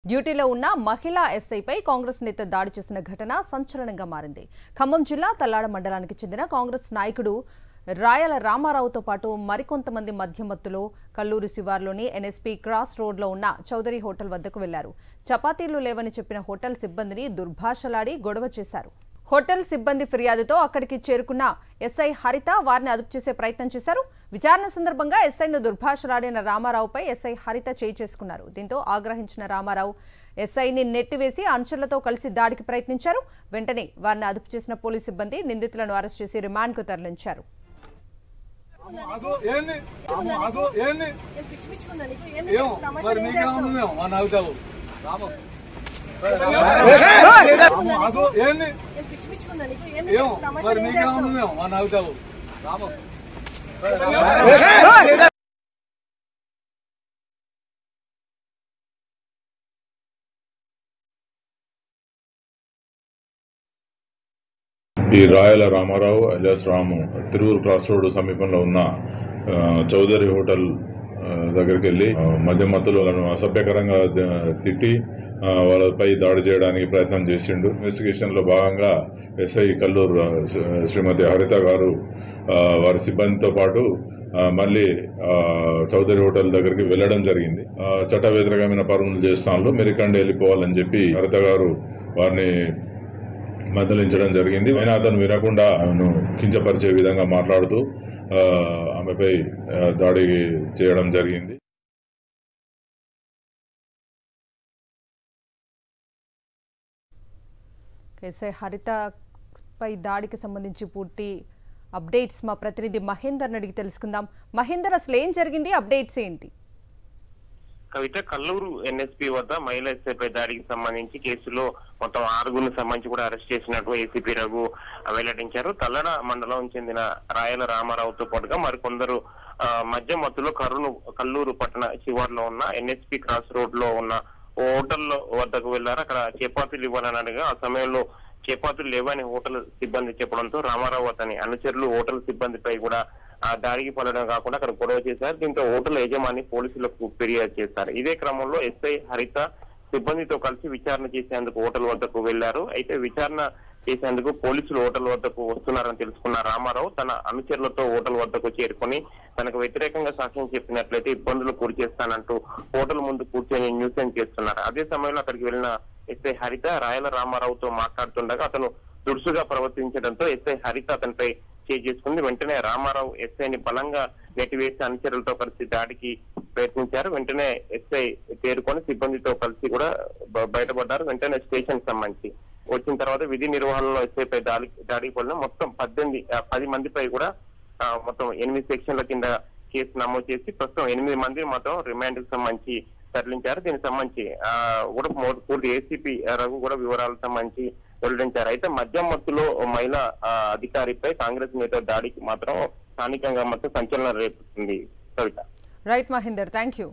డ్యూటీలో ఉన్న మహిళా ఎస్ఐపై కాంగ్రెస్ నేత దాడి చేసిన ఘటన సంచలనంగా మారింది. ఖమ్మం జిల్లా తల్లాడ మండలానికి చెందిన కాంగ్రెస్ నాయకుడు రాయల రామారావుతో పాటు మరికొంతమంది మధ్యమత్తులో కల్లూరు శివార్లోని ఎన్ఎస్పీ క్రాస్ రోడ్లో ఉన్న చౌదరి హోటల్ వద్దకు వెళ్లారు. చపాతీలు లేవని చెప్పిన హోటల్ సిబ్బందిని దుర్భాషలాడి గొడవ చేశారు. హోటల్ సిబ్బంది ఫిర్యాదుతో అక్కడికి చేరుకున్న ఎస్ఐ హరిత వారిని అదుపు చేసే ప్రయత్నం చేశారు. విచారణ సందర్భంగా ఎస్ఐను దుర్భాషలాడిన రామారావుపై ఎస్ఐ హరిత చేయి చేసుకున్నారు. దీంతో ఆగ్రహించిన రామారావు ఎస్ఐని నెట్టివేసి అనుచరులతో కలిసి దాడికి ప్రయత్నించారు. వెంటనే వారిని అదుపు చేసిన పోలీసు సిబ్బంది నిందితులను అరెస్ట్ చేసి రిమాండ్కు తరలించారు. ఈ రాయల రామారావు ఎలియాస్ రాము తిరువురు క్రాస్ రోడ్ సమీపంలో ఉన్న చౌదరి హోటల్ దగ్గరికి వెళ్ళి మధ్యమత్తులను అసభ్యకరంగా తిట్టి వాళ్ళపై దాడి చేయడానికి ప్రయత్నం చేసిండు. ఇన్వెస్టిగేషన్లో భాగంగా ఎస్ఐ కల్లూరు శ్రీమతి హరిత గారు వారి సిబ్బందితో పాటు మళ్ళీ చౌదరి హోటల్ దగ్గరికి వెళ్ళడం జరిగింది. చట్ట వ్యతిరేకమైన పనులు చేస్తాను మెరికండి వెళ్ళిపోవాలని చెప్పి హరిత గారు వారిని మందలించడం జరిగింది. అయినా అతను వినకుండా ఆమెను కించపరిచే విధంగా మాట్లాడుతూ ఆమెపై దాడి చేయడం జరిగింది. ఎస్ఐ హరితపై దాడికి సంబంధించి పూర్తి అప్డేట్స్ మా ప్రతినిధి మహేందర్ అడిగి తెలుసుకుందాం. మహేందర్, అసలు ఏం జరిగింది, అప్డేట్స్ ఏంటి? కవిత, కల్లూరు ఎన్ఎస్పీ వద్ద మహిళా ఎస్ఐపై దాడికి సంబంధించి కేసులో మొత్తం 6 సంబంధించి కూడా అరెస్ట్ చేసినట్టు ఏసీపీ రఘు వెల్లడించారు. తల్లడ మండలం చెందిన రాయల రామారావుతో పాటుగా మరికొందరు మధ్యమత్తులో కల్లూరు పట్టణ శివార్లో ఉన్న ఎన్ఎస్పీ క్రాస్ రోడ్ లో ఉన్న హోటల్ వద్దకు వెళ్లారు. అక్కడ చపాతీలు ఇవ్వాలని అడగా ఆ సమయంలో చపాతీలు లేవని హోటల్ సిబ్బంది చెప్పడంతో రామారావు అతని అనుచరులు హోటల్ సిబ్బందిపై కూడా దాడికి పడడం కాకుండా అక్కడ గొడవ చేశారు. దీంతో హోటల్ యజమాని పోలీసులకు ఫిర్యాదు చేశారు. ఇదే క్రమంలో ఎస్ఐ హరిత సిబ్బందితో కలిసి విచారణ చేసేందుకు హోటల్ వద్దకు వెళ్లారు. అయితే విచారణ చేసేందుకు పోలీసులు హోటల్ వద్దకు వస్తున్నారని తెలుసుకున్న రామారావు తన అనుచరులతో హోటల్ వద్దకు చేరుకుని తనకు వ్యతిరేకంగా సాక్ష్యం చెప్పినట్లయితే ఇబ్బందులు గురి చేస్తానంటూ హోటల్ ముందు కూర్చొని న్యూసెన్స్ చేస్తున్నారు. అదే సమయంలో అక్కడికి వెళ్లిన ఎస్ఐ హరిత రాయల రామారావుతో మాట్లాడుతుండగా అతను దురుసుగా ప్రవర్తించడంతో ఎస్ఐ హరిత అతనిపై చేసుకుంది. వెంటనే రామారావు ఎస్ఐని బలంగా నెట్టివేసి అనుచరులతో కలిసి దాడికి ప్రయత్నించారు. వెంటనే ఎస్ఐ చేరుకొని సిబ్బందితో కలిసి కూడా బయటపడ్డారు. వెంటనే స్టేషన్ సంబంధించి వచ్చిన తర్వాత విధి నిర్వహణలో ఎస్ఐపై దాడికి పడిన మొత్తం 10 మందిపై కూడా మొత్తం 8 సెక్షన్ల కింద కేసు నమోదు చేసి ప్రస్తుతం 8 మందిని మాత్రం రిమాండ్ కు సంబంధించి తరలించారు. దీనికి సంబంధించి కూడా పూర్తి ఏసీపీ రఘు కూడా వివరాలకు సంబంధించి వెల్లడించారు. అయితే మధ్యమత్తులో మహిళా అధికారిపై కాంగ్రెస్ నేత దాడికి మాత్రం స్థానికంగా మాత్రం సంచలనం రేపుతుంది. Kavitha. Right Mahender, thank you.